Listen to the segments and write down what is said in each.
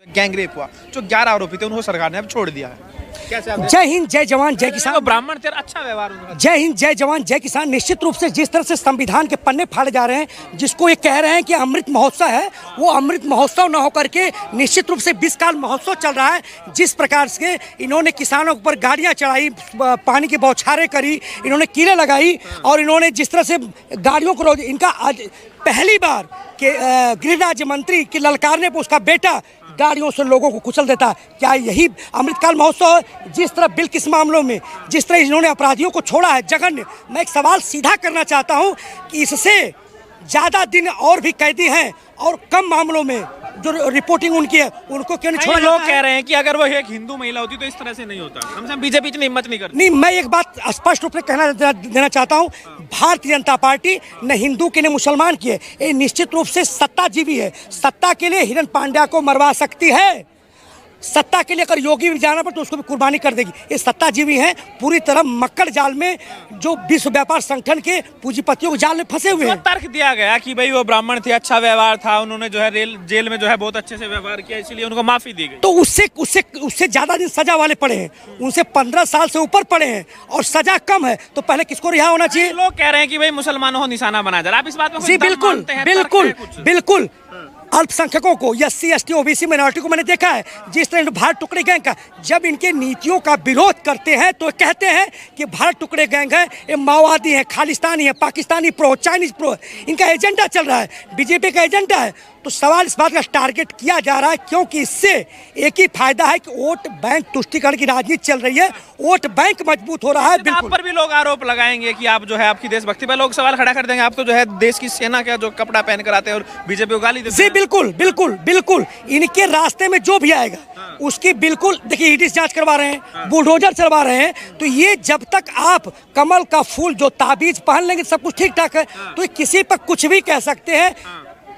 Gangrape हुआ, जो 11 आरोपी थे उनको सरकार ने अब छोड़ दिया है। कैसे आप जय हिंद जय जवान जय किसान। ब्राह्मण थे, अच्छा व्यवहार उनका। जय हिंद जय जवान जय किसान। निश्चित रूप से जिस तरह से संविधान के पन्ने फाड़े जा रहे हैं, जिसको ये कह रहे हैं कि अमृत महोत्सव है, वो अमृत महोत्सव न होकर के निश्चित रूप से 20 काल महोत्सव चल रहा है। जिस प्रकार से इन्होंने किसानों पर गाड़ियां चढ़ाई, पानी की बौछारें करी, इन्होंने कीड़े लगाई और इन्होंने जिस तरह से गाड़ियों को इनका आज पहली बार के गृह राज्य मंत्री के ललकारने पर उसका बेटा गाड़ियों से लोगों को कुचल देता है। क्या यही अमृतकाल महोत्सव है? जिस तरह बिल किस मामलों में जिस तरह इन्होंने अपराधियों को छोड़ा है जघन्य। मैं एक सवाल सीधा करना चाहता हूं कि इससे ज़्यादा दिन और भी कैदी हैं और कम मामलों में जो रिपोर्टिंग उनकी है उनको क्यों नहीं छोड़ा? लोग कह रहे हैं कि अगर वो एक हिंदू महिला होती तो इस तरह से नहीं होता। हम बीजेपी इतनी हिम्मत नहीं करती। नहीं, मैं एक बात स्पष्ट रूप से कहना देना चाहता हूं, भारतीय जनता पार्टी न हिंदू की न मुसलमान की है। ये निश्चित रूप से सत्ताजीवी है। सत्ता के लिए हिरण पांड्या को मरवा सकती है, सत्ता के लिए अगर योगी भी जाना पड़े तो उसको भी कुर्बानी कर देगी। ये सत्ताजीवी हैं, पूरी तरह मक्कड़ जाल में जो विश्व व्यापार संगठन के पूंजीपतियों के जाल में फंसे हुए हैं। तर्क दिया गया कि भाई वो ब्राह्मण थे, अच्छा व्यवहार था, उन्होंने जो है जेल में जो है बहुत अच्छे से व्यवहार किया, इसलिए उनको माफी दी गई। तो उससे ज्यादा दिन सजा वाले पड़े हैं, उनसे 15 साल से ऊपर पड़े हैं और सजा कम है, तो पहले किसको रिहा होना चाहिए? लोग कह रहे हैं कि भाई मुसलमानों को निशाना बनाया जा रहा है। आप इस बात में जी बिल्कुल बिल्कुल बिल्कुल। अल्पसंख्यकों को, SC ST OBC माइनॉरिटी को मैंने देखा है, जिस तरह भारत टुकड़े गैंग का जब इनके नीतियों का विरोध करते हैं तो कहते हैं कि भारत टुकड़े गैंग है, ये माओवादी है, खालिस्तानी है, पाकिस्तानी प्रो, चाइनीज प्रो, इनका एजेंडा चल रहा है, बीजेपी का एजेंडा है। तो सवाल इस बात का टारगेट किया जा रहा है क्योंकि इससे एक ही फायदा है कि वोट बैंक तुष्टीकरण की राजनीति चल रही है, वोट बैंक मजबूत हो रहा है। बिल्कुल। आप पर भी लोग आरोप लगाएंगे कि आप जो है आपकी देशभक्ति पर लोग सवाल खड़ा कर देंगे, आप तो जो है देश की सेना का जो कपड़ा पहन कर आते हैं और बीजेपी को गाली देते हैं। बिल्कुल बिल्कुल बिल्कुल। इनके रास्ते में जो भी आएगा उसकी बिल्कुल देखिए ईडी जांच करवा रहे हैं, बुलडोजर चलवा रहे हैं। तो ये जब तक आप कमल का फूल जो ताबीज पहन लेंगे सब कुछ ठीक ठाक है, तो ये किसी पर कुछ भी कह सकते हैं।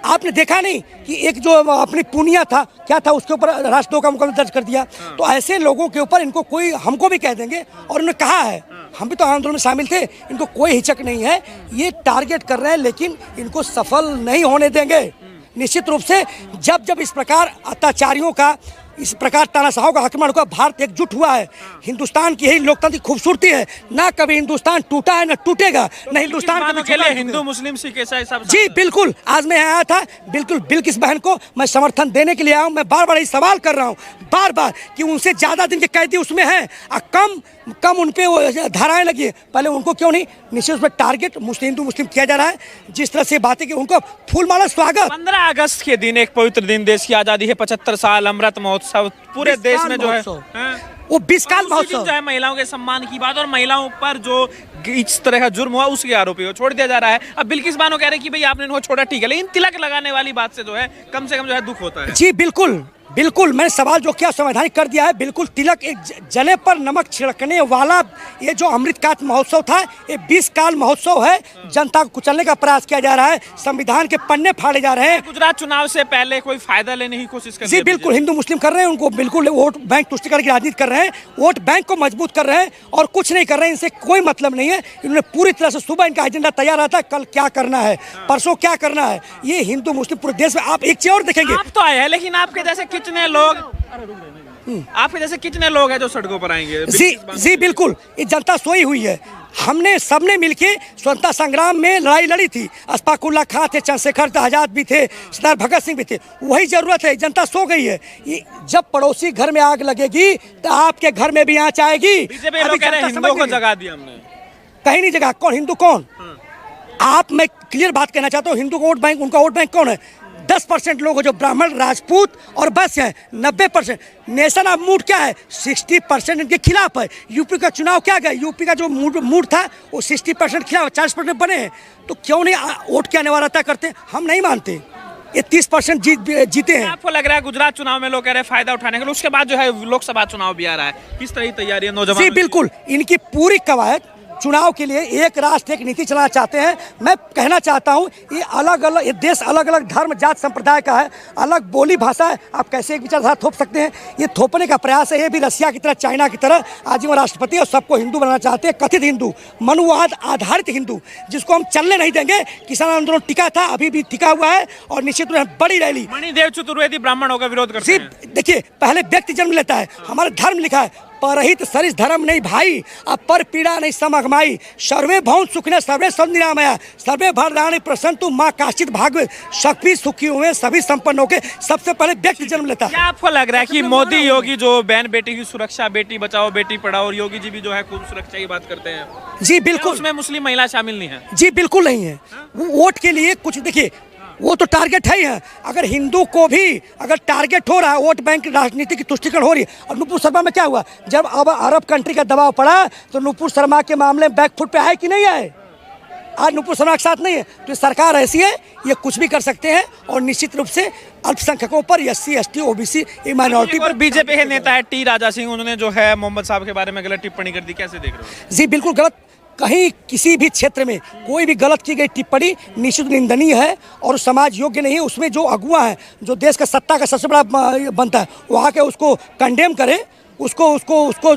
आपने देखा नहीं कि एक जो अपनी पुनिया था, क्या था, उसके ऊपर राष्ट्रद्रोह का मुकदमा दर्ज कर दिया। तो ऐसे लोगों के ऊपर इनको कोई, हमको भी कह देंगे और उन्होंने कहा है, हम भी तो आंदोलन में शामिल थे, इनको कोई हिचक नहीं है। ये टारगेट कर रहे हैं लेकिन इनको सफल नहीं होने देंगे। निश्चित रूप से जब जब इस प्रकार अत्याचारियों का, इस प्रकार तानाशाहों का आक्रमण हुआ, भारत एकजुट हुआ है। हिंदुस्तान की यही लोकतंत्र की खूबसूरती है, ना कभी हिंदुस्तान टूटा है ना टूटेगा, न हिंदुस्तान के लिए हिंदू मुस्लिम सिख ईसाई सब। जी बिल्कुल। आज मैं आया था बिल्कुल बिल्किस बहन को मैं समर्थन देने के लिए आया हूँ। मैं बार बार ये सवाल कर रहा हूँ बार बार कि उनसे ज्यादा दिन के कैदी उसमें हैं और कम उन पे वो धाराएं लगी है, पहले उनको क्यों नहीं? निश्चित रूप से टारगेट हिंदू मुस्लिम किया जा रहा है। जिस तरह से बातें की उनको फूलमाला स्वागत। 15 अगस्त के दिन एक पवित्र दिन, देश की आजादी है, 75 साल, अमृत महोत्सव पूरे देश में जो है वो 20 काल महोत्सव जो है महिलाओं के सम्मान की बात और महिलाओं पर जो इस तरह का जुर्म हुआ उसके आरोपी को छोड़ दिया जा रहा है। अब बिल्किस बानो कह रहे हैं कि भाई आपने इनको छोड़ा ठीक है, लेकिन तिलक लगाने वाली बात से जो है कम से कम जो है दुख होता है। जी बिल्कुल बिल्कुल। मैंने सवाल जो किया संवैधानिक कर दिया है। बिल्कुल तिलक एक जले पर नमक छिड़कने वाला ये जो अमृतकाल महोत्सव था, ये 20 काल महोत्सव है। जनता को कुचलने का प्रयास किया जा रहा है, संविधान के पन्ने फाड़े जा रहे हैं। गुजरात चुनाव से पहले कोई फायदा लेने की कोशिश कर रहे हैं। जी बिल्कुल। हिंदू मुस्लिम कर रहे हैं, उनको बिल्कुल वोट बैंक तुष्टीकरण की राजनीति कर रहे हैं, वोट बैंक को मजबूत कर रहे हैं और कुछ नहीं कर रहे हैं। इनसे कोई मतलब नहीं है। इन्होंने पूरी तरह से सुबह इनका एजेंडा तैयार रहता है, कल क्या करना है, परसों क्या करना है। ये हिंदू मुस्लिम पूरे देश में आप एक चीज और देखेंगे। आप तो आए हैं, लेकिन आपके जैसे कितने लोग, आपके जैसे कितने लोग हैं जो सड़कों पर आएंगे? जी बिल्कुल। ये जनता सोई हुई है। हमने सबने मिलके स्वतंत्रता संग्राम में लड़ाई लड़ी थी। अशफाक उल्लाह खां थे, चंद्रशेखर आजाद भी थे, सरदार भगत सिंह भी थे। वही जरूरत है। जनता सो गई है। जब पड़ोसी घर में आग लगेगी तो आपके घर में भी आँच आएगी। बीजेपी लोग कह रहे हैं हिंदुओं को जगा दिया हमने। कहीं नहीं जगह। कौन हिंदू कौन? आप, मैं क्लियर बात कहना चाहता हूँ, हिंदू का वोट बैंक, उनका वोट बैंक कौन है? 10% लोग जो ब्राह्मण राजपूत और बस हैं। 90% नेशन ऑफ मूड क्या है? 60% इनके खिलाफ है। यूपी का चुनाव क्या गया? यूपी का जो मूड था वो 60% खिलाफ, 40% बने हैं। तो क्यों नहीं वोट क्या निवारा तय करते? हम नहीं मानते। ये 30% जीते हैं। आपको लग रहा है गुजरात चुनाव में लोग कह रहे हैं फायदा उठाने के लिए, उसके बाद जो है लोकसभा चुनाव भी आ रहा है, किस तरह की तैयारी है नौजवान? जी बिल्कुल। इनकी पूरी कवायद चुनाव के लिए एक राष्ट्र एक नीति चलाना चाहते हैं। मैं कहना चाहता हूं ये देश अलग अलग धर्म जात संप्रदाय का है, अलग बोली भाषा है, आप कैसे एक विचारधारा थोप सकते हैं? ये थोपने का प्रयास है। ये भी रसिया की तरह, चाइना की तरह आजीवन राष्ट्रपति और सबको हिंदू बनाना चाहते हैं, कथित हिंदू, मनुवाद आधारित हिंदू, जिसको हम चलने नहीं देंगे। किसान आंदोलन टिका था, अभी भी टिका हुआ है और निश्चित रूप से बड़ी रैली। मणिदेव चतुर्वेदी ब्राह्मणों का विरोध करते हैं। देखिए, पहले व्यक्ति जन्म लेता है, हमारा धर्म लिखा है परहित सरिस धर्म नहीं भाई, अब पर पीड़ा नहीं समगमाई, सर्वे भवन सुखने सर्वे संनिरामया, सर्वे भरदानी प्रसन्न माँ काशित भागवत, सभी सुखी हुए सभी संपन्न होके। सबसे पहले व्यक्ति जन्म लेता है। क्या आपको लग रहा है कि मोदी योगी जो बहन बेटी की सुरक्षा, बेटी बचाओ बेटी पढ़ाओ, और योगी जी भी जो है खूब सुरक्षा की बात करते हैं? जी बिल्कुल, उसमें मुस्लिम महिला शामिल नहीं है? जी बिल्कुल नहीं है। वो वोट के लिए कुछ, देखिए वो तो टारगेट है ही है। अगर हिंदू को भी अगर टारगेट हो रहा है, वोट बैंक राजनीति की तुष्टीकरण हो रही है। और नुपुर शर्मा में क्या हुआ, जब अब अरब कंट्री का दबाव पड़ा तो नुपुर शर्मा के मामले में बैकफुट पे आए कि नहीं आए? आज नुपुर शर्मा के साथ नहीं है। तो सरकार ऐसी है, ये कुछ भी कर सकते हैं और निश्चित रूप से अल्पसंख्यकों पर, SC ST OBC माइनॉरिटी पर। बीजेपी के नेता है टी राजा सिंह, उन्होंने जो है मोहम्मद साहब के बारे में गलत टिप्पणी कर दी, कैसे देख रहे हो? जी बिल्कुल गलत। कहीं किसी भी क्षेत्र में कोई भी गलत की गई टिप्पणी निश्चित निंदनीय है और समाज योग्य नहीं है। उसमें जो अगुआ है, जो देश का सत्ता का सबसे बड़ा बनता है, वो आके उसको कंडेम करे, उसको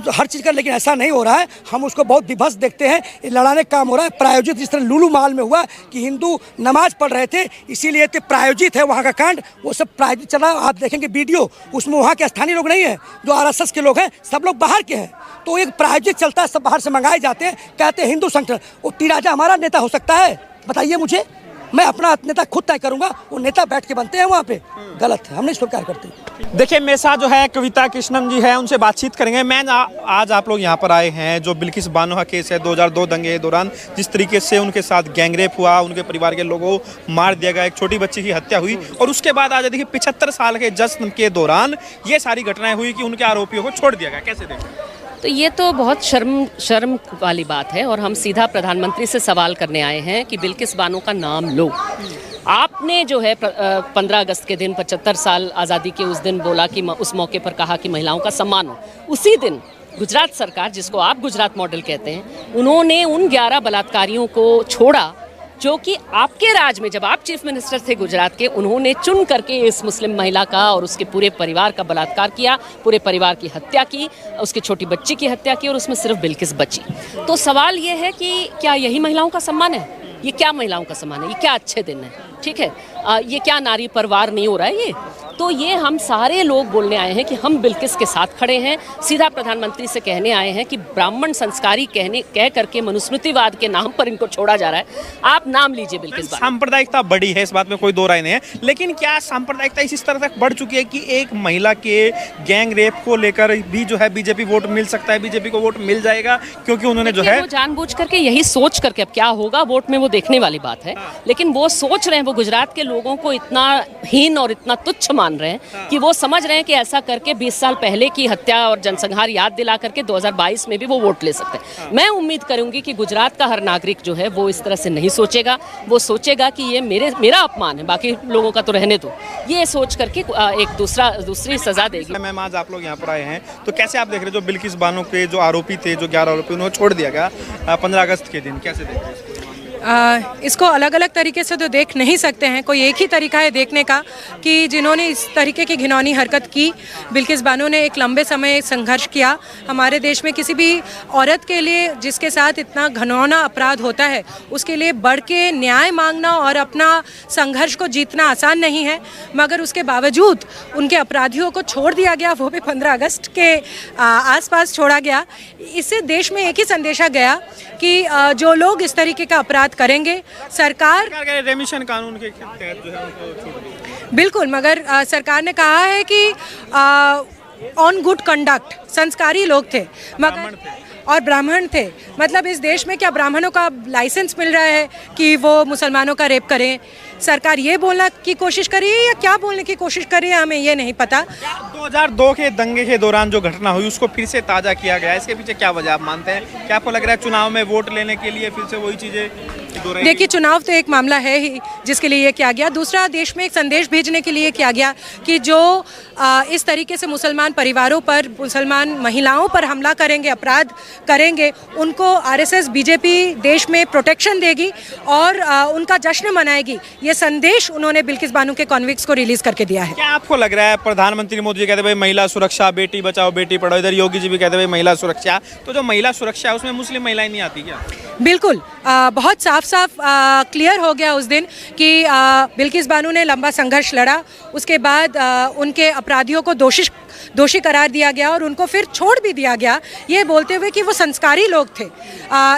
हर चीज़ का। लेकिन ऐसा नहीं हो रहा है। हम उसको बहुत विभत्स देखते हैं। ये लड़ाने का काम हो रहा है प्रायोजित, जिस तरह लुलू महल में हुआ कि हिंदू नमाज पढ़ रहे थे, इसीलिए तो प्रायोजित है वहाँ का कांड। वो सब प्रायोजित चला, आप देखेंगे वीडियो, उसमें वहाँ के स्थानीय लोग नहीं हैं, जो RSS के लोग हैं, सब लोग बाहर के हैं। तो एक प्रायोजित चलता है, सब बाहर से मंगाए जाते हैं, कहते हैं हिंदू संगठन। वो टी राजा हमारा नेता हो सकता है? बताइए मुझे, मैं अपना नेता खुद तय करूंगा। वो नेता बैठ के बनते हैं वहाँ पे, गलत है, हम नहीं स्वीकार करते। देखिए, मेरे साथ जो है कविता कृष्णम जी है, उनसे बातचीत करेंगे। मैं आज आप लोग यहाँ पर आए हैं, जो बिल्किस बानो का केस है, 2002 दंगे के दौरान जिस तरीके से उनके साथ गैंगरेप हुआ, उनके परिवार के लोगों को मार दिया गया, एक छोटी बच्ची की हत्या हुई, और उसके बाद आज देखिए 75 साल के जश्न के दौरान ये सारी घटनाएं हुई कि उनके आरोपियों को छोड़ दिया गया। कैसे देखें? तो ये तो बहुत शर्म वाली बात है और हम सीधा प्रधानमंत्री से सवाल करने आए हैं कि बिल्किस बानो का नाम लो। आपने जो है 15 अगस्त के दिन 75 साल आज़ादी के उस दिन बोला कि उस मौके पर कहा कि महिलाओं का सम्मान हो। उसी दिन गुजरात सरकार, जिसको आप गुजरात मॉडल कहते हैं, उन्होंने उन 11 बलात्कारियों को छोड़ा जो कि आपके राज में, जब आप चीफ मिनिस्टर थे गुजरात के, उन्होंने चुन करके इस मुस्लिम महिला का और उसके पूरे परिवार का बलात्कार किया, पूरे परिवार की हत्या की, उसकी छोटी बच्ची की हत्या की और उसमें सिर्फ बिल्किस बची। तो सवाल ये है कि क्या यही महिलाओं का सम्मान है? ये क्या महिलाओं का सम्मान है? ये क्या अच्छे दिन है? ठीक है, ये क्या नारी परवार नहीं हो रहा है ये? तो ये हम सारे लोग बोलने आए हैं कि हम बिल्किस के साथ खड़े हैं। सीधा प्रधानमंत्री से कहने आए हैं कि ब्राह्मण संस्कारी कह करके मनुस्मृतिवाद के नाम पर इनको छोड़ा जा रहा है। आप नाम लीजिए बिल्किस। सांप्रदायिकता बड़ी है, इस बात में कोई दो राय नहीं है, लेकिन क्या सांप्रदायिकता इस तरह तक बढ़ चुकी है कि एक महिला के गैंग रेप को लेकर भी जो है बीजेपी वोट मिल सकता है, बीजेपी को वोट मिल जाएगा, क्योंकि उन्होंने जो है जानबूझ करके यही सोच करके, अब क्या होगा वोट में वो देखने वाली बात है, लेकिन वो सोच रहे हैं, वो गुजरात के लोगों को इतना हीन और इतना तुच्छ मान रहे हैं कि वो समझ रहे हैं कि ऐसा करके 20 साल पहले की हत्या और जनसंहार याद दिला करके 2022 में भी वो वोट ले सकते हैं। मैं उम्मीद करूंगी कि गुजरात का हर नागरिक जो है वो इस तरह से नहीं सोचेगा। वो सोचेगा कि ये मेरा अपमान है, बाकी लोगों का तो रहने दो, ये सोच करके एक दूसरी सजा देगी। मैम, आज आप लोग यहाँ पर आए हैं, तो कैसे आप देख रहे हो जो बिल्किस बानो के जो आरोपी थे, जो 11 आरोपी, उन्हें छोड़ दिया गया 15 अगस्त के दिन, कैसे देख रहे हैं? इसको अलग अलग तरीके से तो देख नहीं सकते हैं। कोई एक ही तरीका है देखने का कि जिन्होंने इस तरीके की घिनौनी हरकत की, बिल्किस बानो ने एक लंबे समय संघर्ष किया। हमारे देश में किसी भी औरत के लिए जिसके साथ इतना घिनौना अपराध होता है, उसके लिए बढ़ के न्याय मांगना और अपना संघर्ष को जीतना आसान नहीं है, मगर उसके बावजूद उनके अपराधियों को छोड़ दिया गया, वो भी 15 अगस्त के आसपास छोड़ा गया। इससे देश में एक ही संदेशा गया कि जो लोग इस तरीके का अपराध करेंगे, सरकार रेमिशन कानून के तहत जो है उनको छोड़ दिया। बिल्कुल, मगर सरकार ने कहा है कि ऑन गुड कंडक्ट, संस्कारी लोग थे, मगर और ब्राह्मण थे। मतलब इस देश में क्या ब्राह्मणों का लाइसेंस मिल रहा है कि वो मुसलमानों का रेप करें? सरकार ये बोलना की कोशिश कर रही है या क्या बोलने की कोशिश कर रही है, हमें ये नहीं पता। 2002 के दंगे के दौरान जो घटना हुई उसको फिर से ताज़ा किया गया, इसके पीछे क्या वजह आप मानते हैं? क्या आपको लग रहा है चुनाव में वोट लेने के लिए फिर से वही चीज़ें देखिए, चुनाव तो एक मामला है ही जिसके लिए ये किया गया। दूसरा, देश में एक संदेश भेजने के लिए किया गया कि जो इस तरीके से मुसलमान परिवारों पर, मुसलमान महिलाओं पर हमला करेंगे, अपराध करेंगे, उनको आरएसएस बीजेपी देश में प्रोटेक्शन देगी और उनका जश्न मनाएगी। ये संदेश उन्होंने बिल्किस बानो के कॉन्विक्स को रिलीज करके दिया है। क्या आपको लग रहा है, प्रधानमंत्री मोदी जी कहते भाई महिला सुरक्षा, बेटी बचाओ बेटी पढ़ाओ, इधर योगी जी भी कहते भाई महिला सुरक्षा, तो जो महिला सुरक्षा है उसमें मुस्लिम महिलाएं नहीं आती क्या? बिल्कुल, बहुत साफ साफ क्लियर हो गया उस दिन कि बिल्किस बानो ने लंबा संघर्ष लड़ा, उसके बाद उनके अपराधियों को दोषी करार दिया गया और उनको फिर छोड़ भी दिया गया, ये बोलते हुए कि वो संस्कारी लोग थे।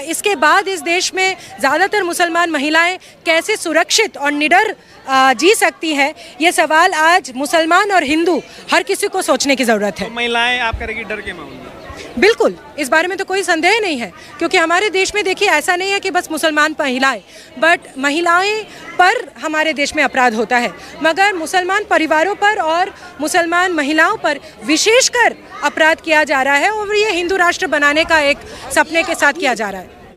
इसके बाद इस देश में ज़्यादातर मुसलमान महिलाएं कैसे सुरक्षित और निडर जी सकती हैं, ये सवाल आज मुसलमान और हिंदू हर किसी को सोचने की ज़रूरत है। तो महिलाएं आप करेगी डर के माहौल में? बिल्कुल, इस बारे में तो कोई संदेह नहीं है, क्योंकि हमारे देश में देखिए ऐसा नहीं है कि बस मुसलमान महिलाएं, बट महिलाएं पर हमारे देश में अपराध होता है, मगर मुसलमान परिवारों पर और मुसलमान महिलाओं पर विशेषकर अपराध किया जा रहा है और ये हिंदू राष्ट्र बनाने का एक सपने के साथ किया जा रहा है।